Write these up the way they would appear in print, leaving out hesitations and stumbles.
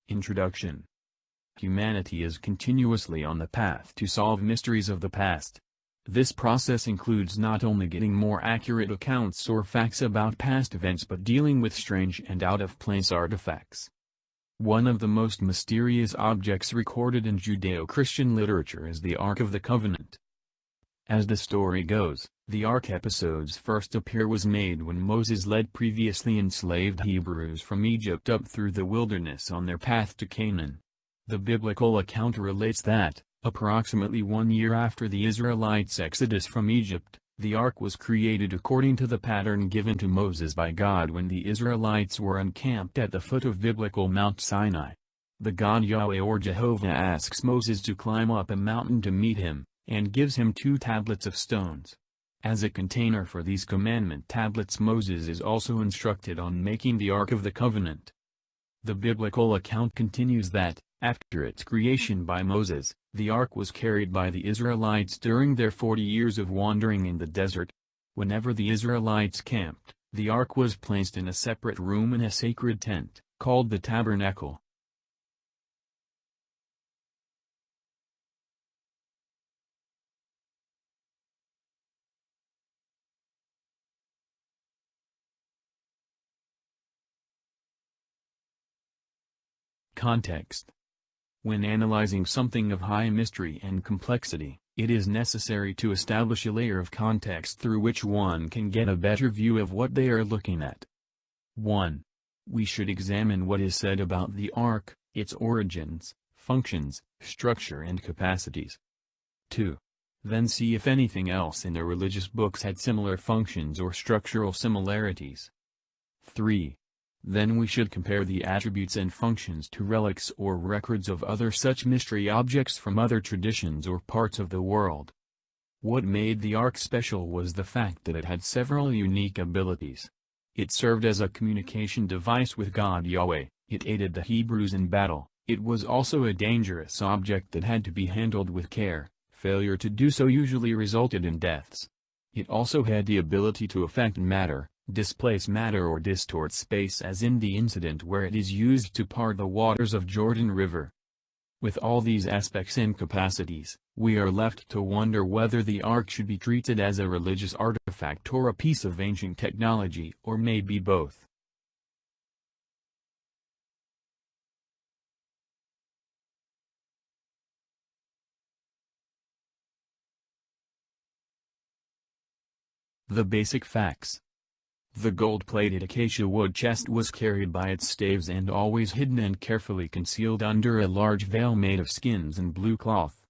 Introduction. Humanity is continuously on the path to solve mysteries of the past. This process includes not only getting more accurate accounts or facts about past events but dealing with strange and out-of-place artifacts. One of the most mysterious objects recorded in Judeo-Christian literature is the Ark of the Covenant. As the story goes, the Ark episode's first appearance was made when Moses led previously enslaved Hebrews from Egypt up through the wilderness on their path to Canaan. The biblical account relates that, approximately 1 year after the Israelites' exodus from Egypt, the Ark was created according to the pattern given to Moses by God when the Israelites were encamped at the foot of biblical Mount Sinai. The God Yahweh or Jehovah asks Moses to climb up a mountain to meet him, and gives him 2 tablets of stones. As a container for these commandment tablets, Moses is also instructed on making the Ark of the Covenant. The biblical account continues that, after its creation by Moses, the Ark was carried by the Israelites during their 40 years of wandering in the desert. Whenever the Israelites camped, the Ark was placed in a separate room in a sacred tent, called the tabernacle. Context. When analyzing something of high mystery and complexity, it is necessary to establish a layer of context through which one can get a better view of what they are looking at. 1. We should examine what is said about the Ark, its origins, functions, structure and capacities. 2. Then see if anything else in the religious books had similar functions or structural similarities. 3. Then we should compare the attributes and functions to relics or records of other such mystery objects from other traditions or parts of the world. What made the Ark special was the fact that it had several unique abilities. It served as a communication device with God Yahweh, it aided the Hebrews in battle, it was also a dangerous object that had to be handled with care, failure to do so usually resulted in deaths. It also had the ability to affect matter, displace matter or distort space, as in the incident where it is used to part the waters of Jordan River. With all these aspects and capacities, we are left to wonder whether the Ark should be treated as a religious artifact or a piece of ancient technology, or maybe both. The basic facts. The gold-plated acacia wood chest was carried by its staves and always hidden and carefully concealed under a large veil made of skins and blue cloth.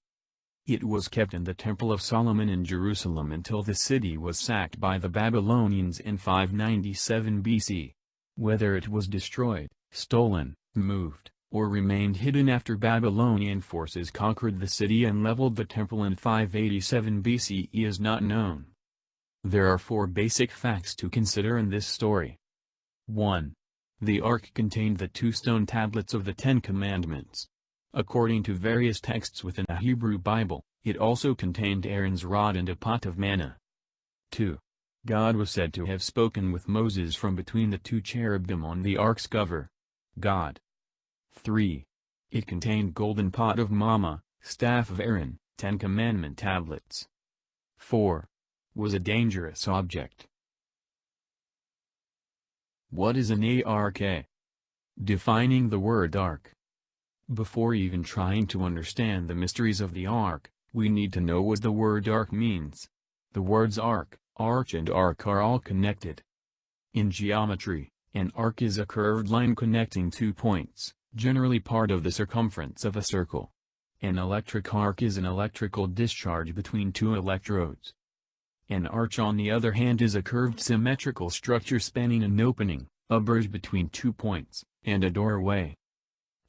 It was kept in the Temple of Solomon in Jerusalem until the city was sacked by the Babylonians in 597 BC. Whether it was destroyed, stolen, moved, or remained hidden after Babylonian forces conquered the city and leveled the temple in 587 BCE is not known. There are 4 basic facts to consider in this story. 1. The Ark contained the 2 stone tablets of the 10 Commandments. According to various texts within the Hebrew Bible, it also contained Aaron's rod and a pot of manna. 2. God was said to have spoken with Moses from between the 2 cherubim on the Ark's cover. God. 3. It contained golden pot of manna, staff of Aaron, 10 Commandment tablets. 4. Was a dangerous object. What is an Ark? Defining the word Ark. Before even trying to understand the mysteries of the Ark, we need to know what the word Ark means. The words arc, arch and arc are all connected. In geometry, an arc is a curved line connecting 2 points, generally part of the circumference of a circle. An electric arc is an electrical discharge between 2 electrodes. An arch on the other hand is a curved symmetrical structure spanning an opening, a bridge between 2 points, and a doorway.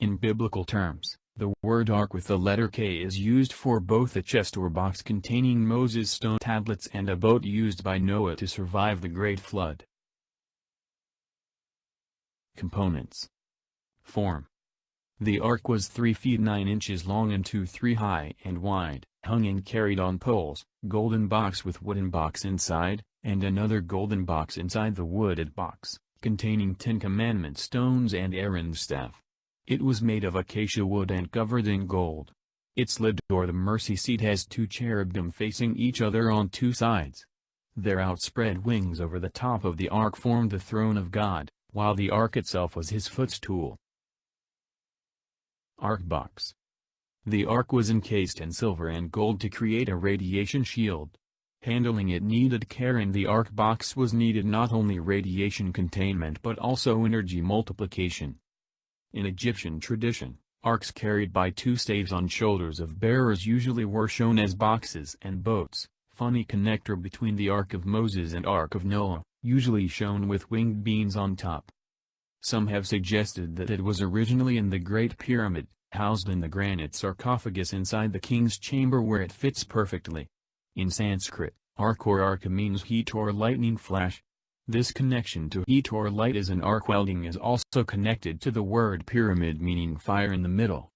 In biblical terms, the word ark with the letter K is used for both a chest or box containing Moses' stone tablets and a boat used by Noah to survive the Great Flood. Components. Form. The ark was 3 feet 9 inches long and 2 3 high and wide, hung and carried on poles, golden box with wooden box inside, and another golden box inside the wooded box, containing 10 Commandment stones and Aaron's staff. It was made of acacia wood and covered in gold. Its lid or the mercy seat has two cherubim facing each other on two sides. Their outspread wings over the top of the ark formed the throne of God, while the ark itself was his footstool. Ark box. The ark was encased in silver and gold to create a radiation shield. Handling it needed care, and the ark box was needed not only radiation containment but also energy multiplication. In Egyptian tradition, arks carried by two staves on shoulders of bearers usually were shown as boxes and boats, funny connector between the Ark of Moses and Ark of Noah, usually shown with winged beings on top. Some have suggested that it was originally in the Great Pyramid, housed in the granite sarcophagus inside the king's chamber where it fits perfectly. In Sanskrit, ark or arka means heat or lightning flash. This connection to heat or light as an arc welding is also connected to the word pyramid meaning fire in the middle.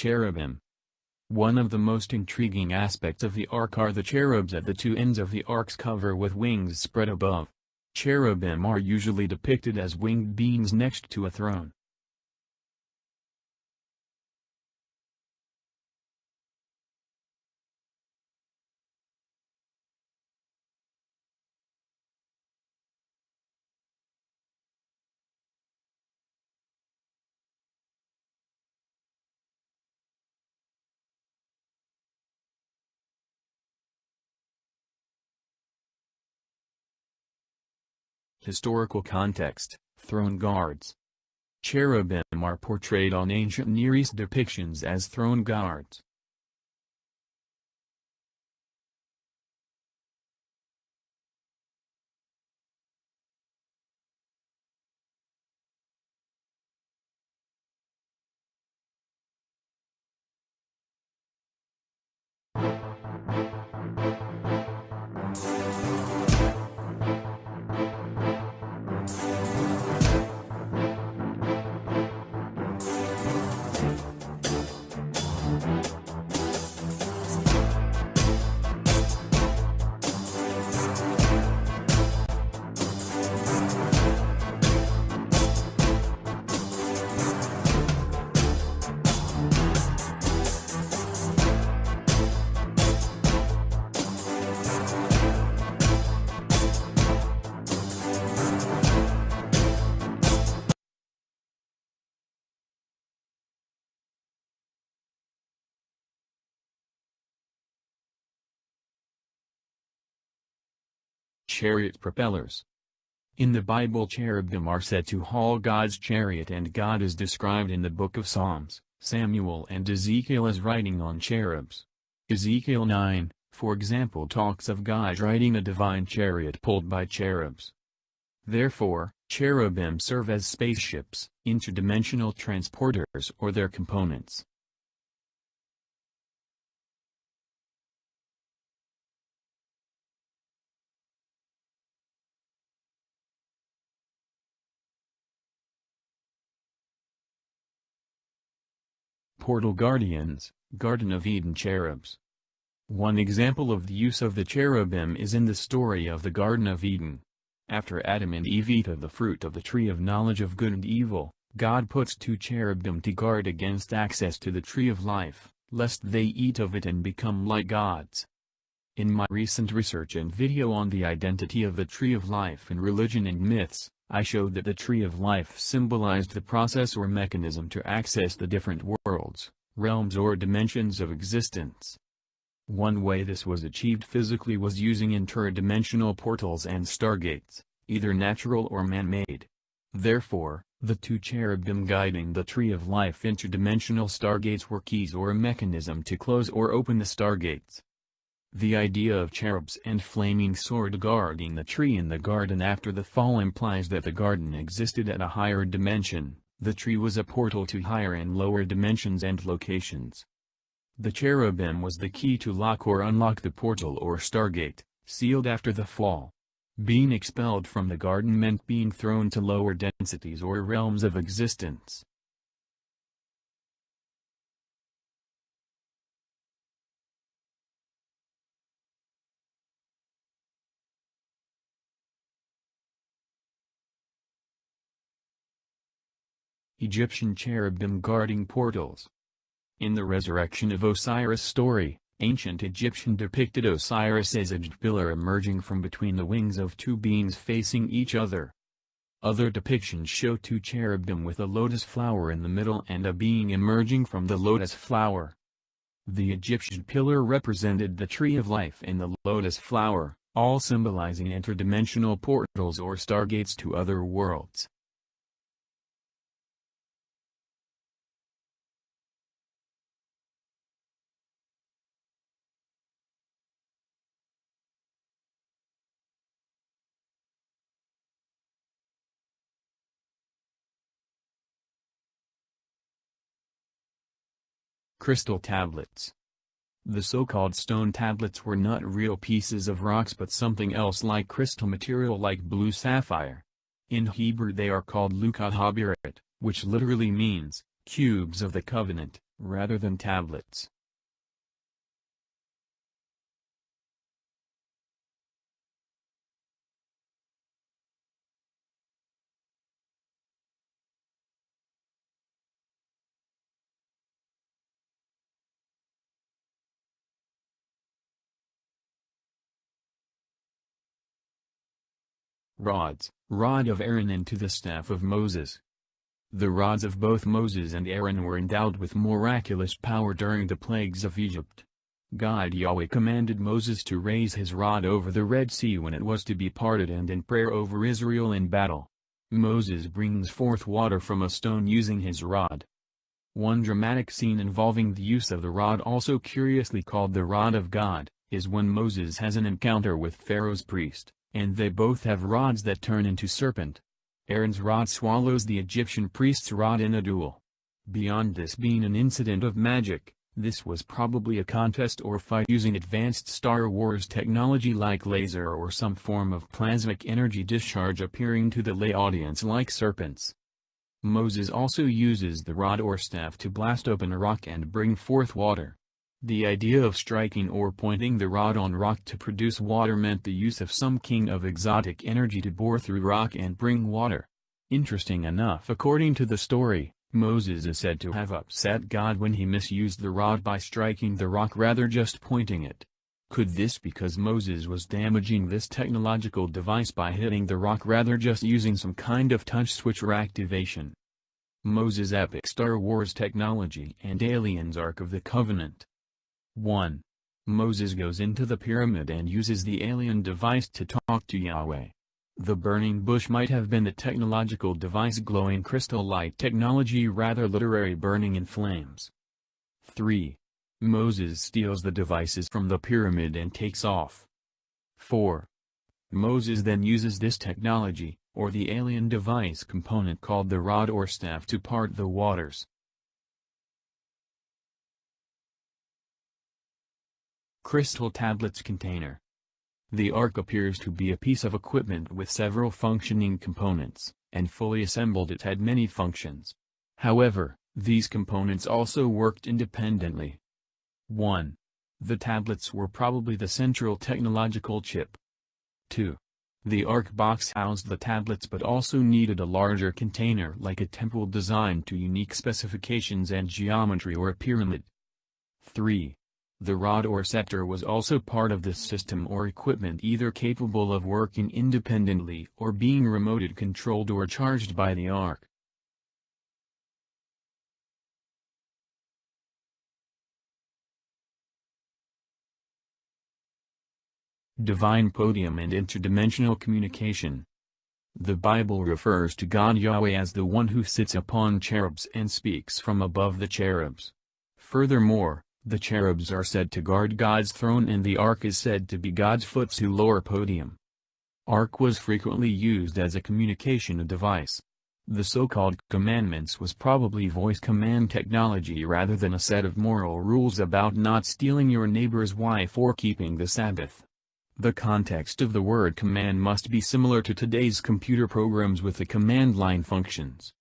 Cherubim. One of the most intriguing aspects of the ark are the cherubs at the two ends of the ark's cover with wings spread above. Cherubim are usually depicted as winged beings next to a throne. Historical context, throne guards. Cherubim are portrayed on ancient Near East depictions as throne guards. Chariot propellers. In the Bible, cherubim are said to haul God's chariot, and God is described in the book of Psalms, Samuel and Ezekiel as riding on cherubs. Ezekiel 9, for example, talks of God riding a divine chariot pulled by cherubs. Therefore, cherubim serve as spaceships, interdimensional transporters or their components. Portal guardians, Garden of Eden cherubs. One example of the use of the cherubim is in the story of the Garden of Eden. After Adam and Eve eat of the fruit of the tree of knowledge of good and evil, God puts two cherubim to guard against access to the tree of life, lest they eat of it and become like gods. In my recent research and video on the identity of the Tree of Life in religion and myths, I showed that the Tree of Life symbolized the process or mechanism to access the different worlds, realms or dimensions of existence. One way this was achieved physically was using interdimensional portals and stargates, either natural or man-made. Therefore, the two cherubim guiding the Tree of Life interdimensional stargates were keys or a mechanism to close or open the stargates. The idea of cherubs and flaming sword guarding the tree in the garden after the fall implies that the garden existed at a higher dimension. The tree was a portal to higher and lower dimensions and locations. The cherubim was the key to lock or unlock the portal or stargate, sealed after the fall. Being expelled from the garden meant being thrown to lower densities or realms of existence. Egyptian cherubim guarding portals. In the Resurrection of Osiris story, ancient Egyptian depicted Osiris as a pillar emerging from between the wings of two beings facing each other. Other depictions show two cherubim with a lotus flower in the middle and a being emerging from the lotus flower. The Egyptian pillar represented the Tree of Life and the lotus flower, all symbolizing interdimensional portals or stargates to other worlds. Crystal tablets. The so-called stone tablets were not real pieces of rocks but something else like crystal material like blue sapphire. In Hebrew they are called Lukat Habirat, which literally means, cubes of the covenant, rather than tablets. Rods, rod of Aaron into the staff of Moses. The rods of both Moses and Aaron were endowed with miraculous power during the plagues of Egypt. God Yahweh commanded Moses to raise his rod over the Red Sea when it was to be parted and in prayer over Israel in battle. Moses brings forth water from a stone using his rod. One dramatic scene involving the use of the rod, also curiously called the rod of God, is when Moses has an encounter with Pharaoh's priest, and they both have rods that turn into serpent. Aaron's rod swallows the Egyptian priest's rod in a duel. Beyond this being an incident of magic, this was probably a contest or fight using advanced Star Wars technology like laser or some form of plasmic energy discharge appearing to the lay audience like serpents. Moses also uses the rod or staff to blast open a rock and bring forth water. The idea of striking or pointing the rod on rock to produce water meant the use of some king of exotic energy to bore through rock and bring water. Interesting enough, according to the story, Moses is said to have upset God when he misused the rod by striking the rock rather just pointing it. Could this be because Moses was damaging this technological device by hitting the rock rather just using some kind of touch switch or activation? Moses' epic Star Wars technology and aliens Ark of the Covenant. 1. Moses goes into the pyramid and uses the alien device to talk to Yahweh. The burning bush might have been the technological device, glowing crystal light technology, rather literary burning in flames. 3. Moses steals the devices from the pyramid and takes off. 4. Moses then uses this technology, or the alien device component called the rod or staff, to part the waters. Crystal tablets container. The Ark appears to be a piece of equipment with several functioning components, and fully assembled it had many functions. However, these components also worked independently. 1. The tablets were probably the central technological chip. 2. The Ark box housed the tablets but also needed a larger container like a temple designed to unique specifications and geometry or a pyramid. 3. The rod or scepter was also part of this system or equipment, either capable of working independently or being remote controlled or charged by the ark. Divine podium and interdimensional communication. The Bible refers to God Yahweh as the one who sits upon cherubs and speaks from above the cherubs. Furthermore, the cherubs are said to guard God's throne and the ark is said to be God's footstool or podium. Ark was frequently used as a communication device. The so-called commandments was probably voice command technology rather than a set of moral rules about not stealing your neighbor's wife or keeping the Sabbath. The context of the word command must be similar to today's computer programs with the command line functions.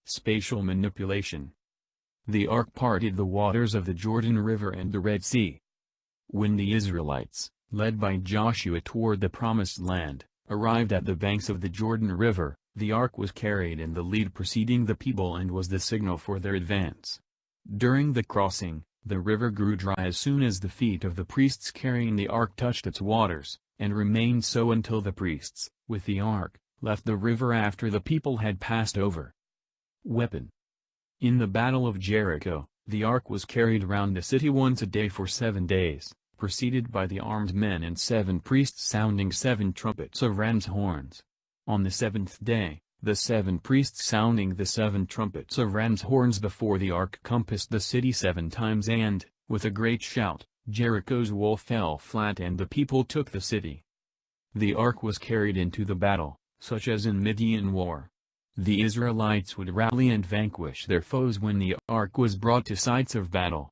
Spatial manipulation. The ark parted the waters of the Jordan River and the Red Sea. When the Israelites, led by Joshua toward the Promised Land, arrived at the banks of the Jordan River, the ark was carried in the lead preceding the people and was the signal for their advance. During the crossing, the river grew dry as soon as the feet of the priests carrying the ark touched its waters, and remained so until the priests, with the ark, left the river after the people had passed over. Weapon. In the Battle of Jericho, the ark was carried round the city once a day for 7 days, preceded by the armed men and 7 priests sounding 7 trumpets of ram's horns. On the 7th day, the 7 priests sounding the 7 trumpets of ram's horns before the ark compassed the city 7 times and, with a great shout, Jericho's wall fell flat and the people took the city. The ark was carried into the battle, such as in Midian war. The Israelites would rally and vanquish their foes when the ark was brought to sites of battle.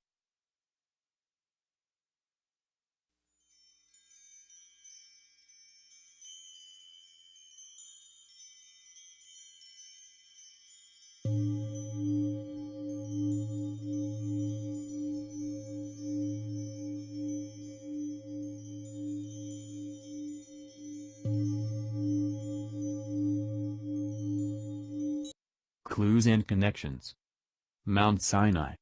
Clues and connections. Mount Sinai.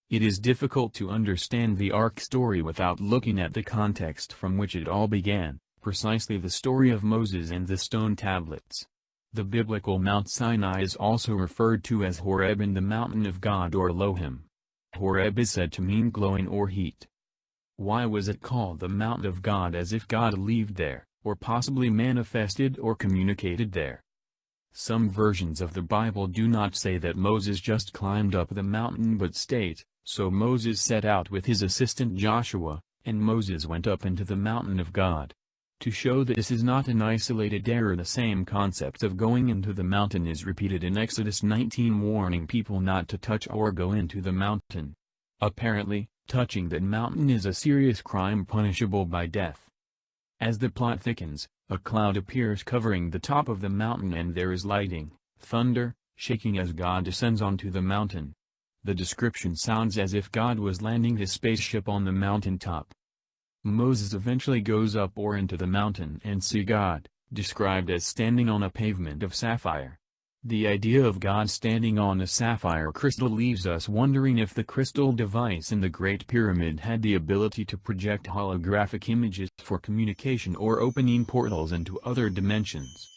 It is difficult to understand the Ark story without looking at the context from which it all began, precisely the story of Moses and the stone tablets. The biblical Mount Sinai is also referred to as Horeb and the mountain of God or Elohim. Horeb is said to mean glowing or heat. Why was it called the mountain of God? As if God lived there, or possibly manifested or communicated there. Some versions of the Bible do not say that Moses just climbed up the mountain but state, so Moses set out with his assistant Joshua, and Moses went up into the mountain of God. To show that this is not an isolated error, the same concept of going into the mountain is repeated in Exodus 19, warning people not to touch or go into the mountain. Apparently, touching that mountain is a serious crime punishable by death. As the plot thickens, a cloud appears covering the top of the mountain and there is lightning, thunder, shaking as God descends onto the mountain. The description sounds as if God was landing his spaceship on the mountain top. Moses eventually goes up or into the mountain and see God, described as standing on a pavement of sapphire. The idea of God standing on a sapphire crystal leaves us wondering if the crystal device in the Great Pyramid had the ability to project holographic images for communication or opening portals into other dimensions.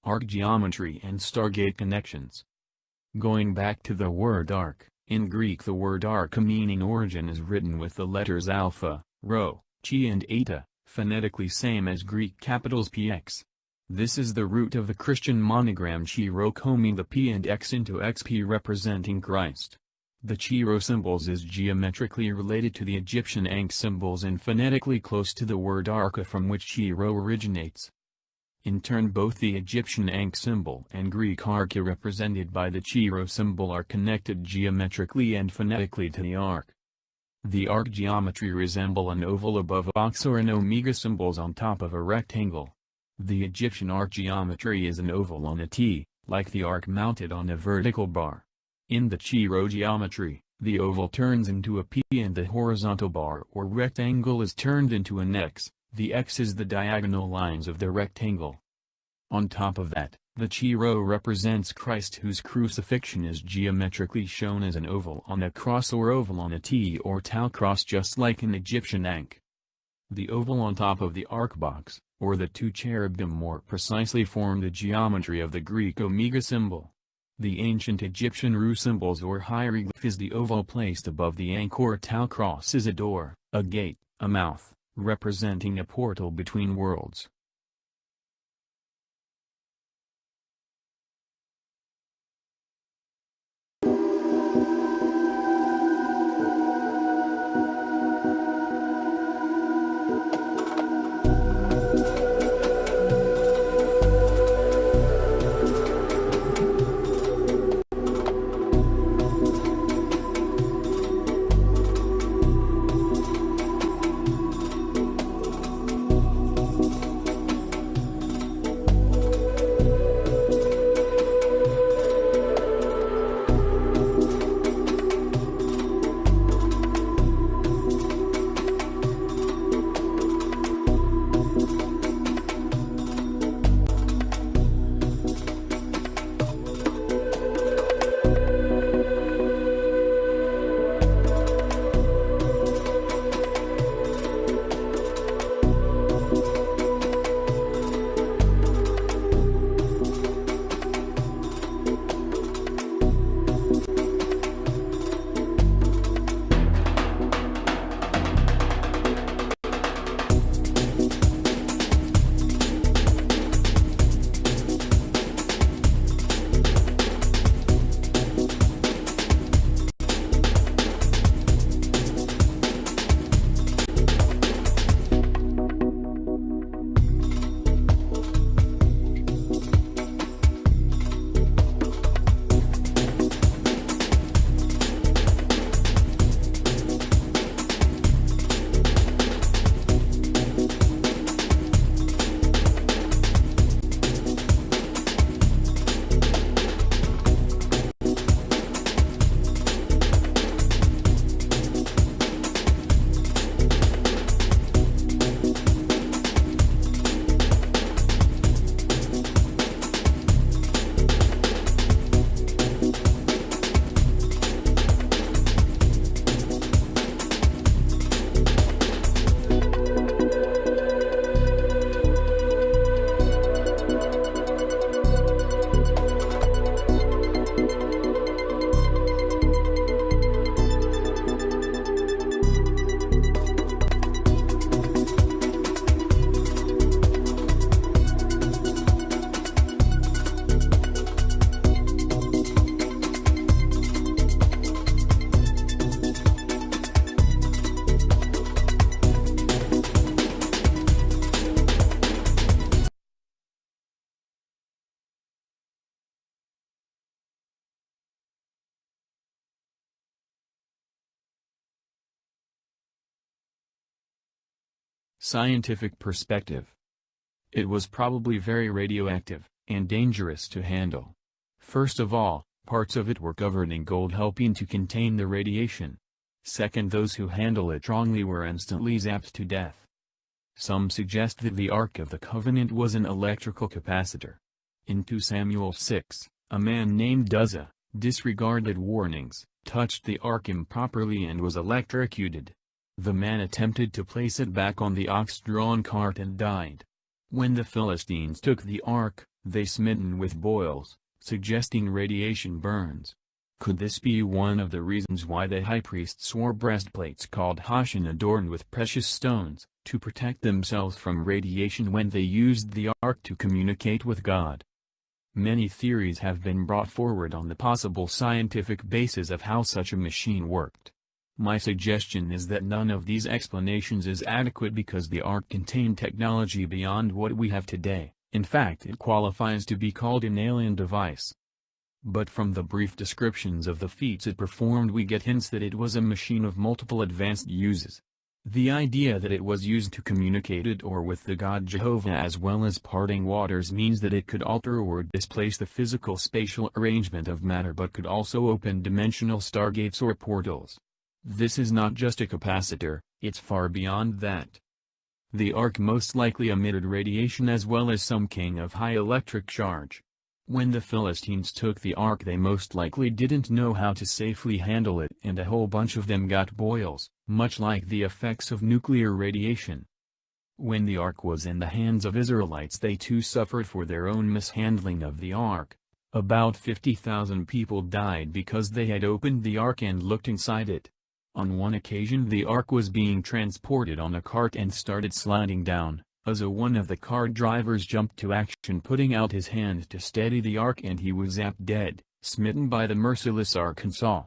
Ark geometry and Stargate connections. Going back to the word ark, in Greek the word arka meaning origin is written with the letters alpha, rho, chi and eta, phonetically same as Greek capitals PX. This is the root of the Christian monogram Chi-Rho, combing the P and X into XP representing Christ. The Chi-Rho symbols is geometrically related to the Egyptian Ankh symbols and phonetically close to the word Arka, from which Chi-Rho originates. In turn, both the Egyptian Ankh symbol and Greek Arka represented by the Chi-Rho symbol are connected geometrically and phonetically to the ark. The ark geometry resemble an oval above ox or an omega symbols on top of a rectangle. The Egyptian ark geometry is an oval on a T, like the ark mounted on a vertical bar. In the Chi-Rho geometry, the oval turns into a P and the horizontal bar or rectangle is turned into an X. The X is the diagonal lines of the rectangle. On top of that, the Chi-Rho represents Christ, whose crucifixion is geometrically shown as an oval on a cross or oval on a T or tau cross, just like an Egyptian Ankh. The oval on top of the ark box, or the two cherubim more precisely, form the geometry of the Greek omega symbol. The ancient Egyptian Ru symbols or hieroglyph is the oval placed above the Ankh or tau cross is a door, a gate, a mouth, representing a portal between worlds. Scientific perspective. It was probably very radioactive, and dangerous to handle. First of all, parts of it were covered in gold, helping to contain the radiation. Second, those who handle it wrongly were instantly zapped to death. Some suggest that the Ark of the Covenant was an electrical capacitor. In 2 Samuel 6, a man named Uzzah disregarded warnings, touched the Ark improperly and was electrocuted. The man attempted to place it back on the ox-drawn cart and died. When the Philistines took the Ark, they smitten with boils, suggesting radiation burns. Could this be one of the reasons why the high priests wore breastplates called hashin adorned with precious stones, to protect themselves from radiation when they used the ark to communicate with God? Many theories have been brought forward on the possible scientific basis of how such a machine worked. My suggestion is that none of these explanations is adequate because the ark contained technology beyond what we have today. In fact, it qualifies to be called an alien device. But from the brief descriptions of the feats it performed we get hints that it was a machine of multiple advanced uses. The idea that it was used to communicate it or with the god Jehovah as well as parting waters means that it could alter or displace the physical spatial arrangement of matter but could also open dimensional stargates or portals. This is not just a capacitor, it's far beyond that. The ark most likely emitted radiation as well as some king of high electric charge. When the Philistines took the ark they most likely didn't know how to safely handle it and a whole bunch of them got boils, much like the effects of nuclear radiation. When the ark was in the hands of Israelites they too suffered for their own mishandling of the ark. About 50,000 people died because they had opened the ark and looked inside it. On one occasion the ark was being transported on a cart and started sliding down. One of the car drivers jumped to action putting out his hand to steady the ark and he was zapped dead, smitten by the merciless Arkansas.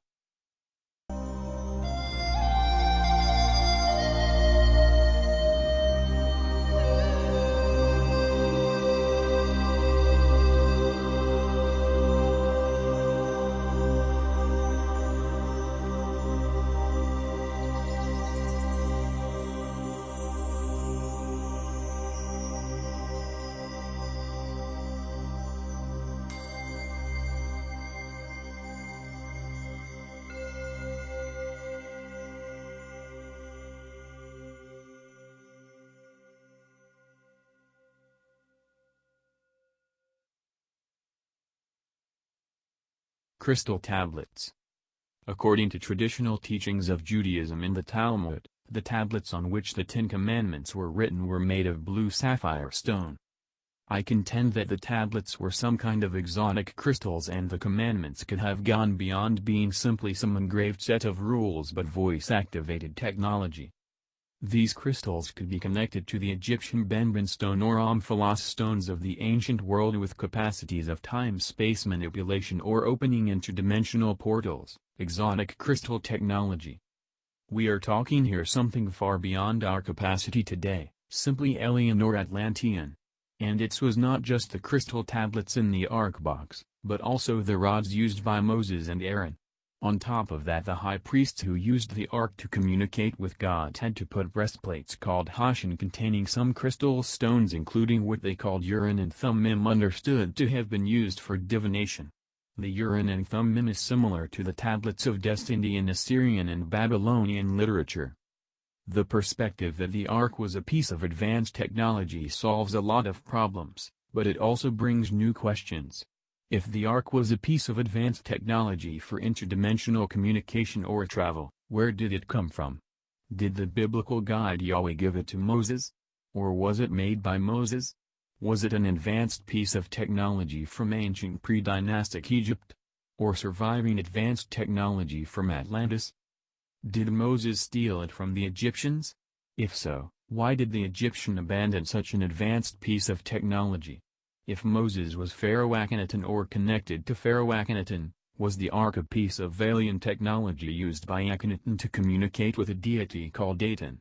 Crystal tablets. According to traditional teachings of Judaism in the Talmud, the tablets on which the Ten Commandments were written were made of blue sapphire stone. I contend that the tablets were some kind of exotic crystals and the commandments could have gone beyond being simply some engraved set of rules but voice-activated technology. These crystals could be connected to the Egyptian Benben stone or Omphalos stones of the ancient world with capacities of time-space manipulation or opening interdimensional portals, exotic crystal technology. We are talking here something far beyond our capacity today, simply alien or Atlantean. And it was not just the crystal tablets in the ark box, but also the rods used by Moses and Aaron. On top of that the high priests who used the ark to communicate with God had to put breastplates called hashin containing some crystal stones including what they called Urim and Thummim understood to have been used for divination. The Urim and Thummim is similar to the tablets of destiny in Assyrian and Babylonian literature. The perspective that the ark was a piece of advanced technology solves a lot of problems, but it also brings new questions. If the ark was a piece of advanced technology for interdimensional communication or travel, where did it come from? Did the biblical God Yahweh give it to Moses? Or was it made by Moses? Was it an advanced piece of technology from ancient pre-dynastic Egypt? Or surviving advanced technology from Atlantis? Did Moses steal it from the Egyptians? If so, why did the Egyptian abandon such an advanced piece of technology? If Moses was Pharaoh Akhenaten or connected to Pharaoh Akhenaten, was the ark a piece of alien technology used by Akhenaten to communicate with a deity called Aten?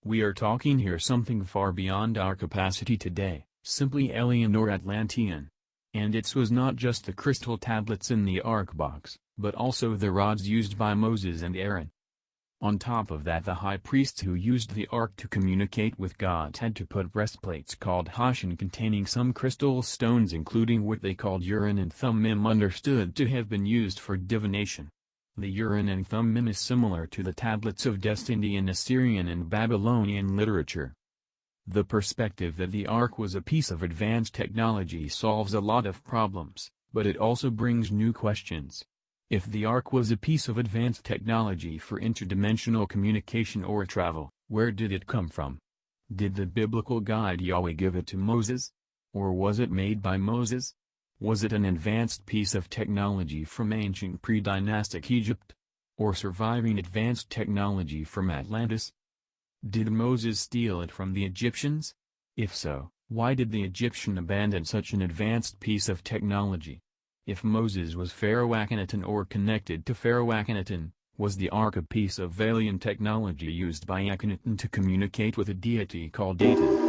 We are talking here something far beyond our capacity today, simply alien or Atlantean. And it was not just the crystal tablets in the ark box, but also the rods used by Moses and Aaron. On top of that the high priests who used the ark to communicate with God had to put breastplates called hashin containing some crystal stones including what they called Urim and Thummim understood to have been used for divination. The Urim and Thummim is similar to the tablets of destiny in Assyrian and Babylonian literature. The perspective that the ark was a piece of advanced technology solves a lot of problems, but it also brings new questions. If the ark was a piece of advanced technology for interdimensional communication or travel, where did it come from? Did the biblical God Yahweh give it to Moses? Or was it made by Moses? Was it an advanced piece of technology from ancient pre-dynastic Egypt? Or surviving advanced technology from Atlantis? Did Moses steal it from the Egyptians? If so, why did the Egyptian abandon such an advanced piece of technology? If Moses was Pharaoh Akhenaten or connected to Pharaoh Akhenaten, was the Ark a piece of alien technology used by Akhenaten to communicate with a deity called Aten?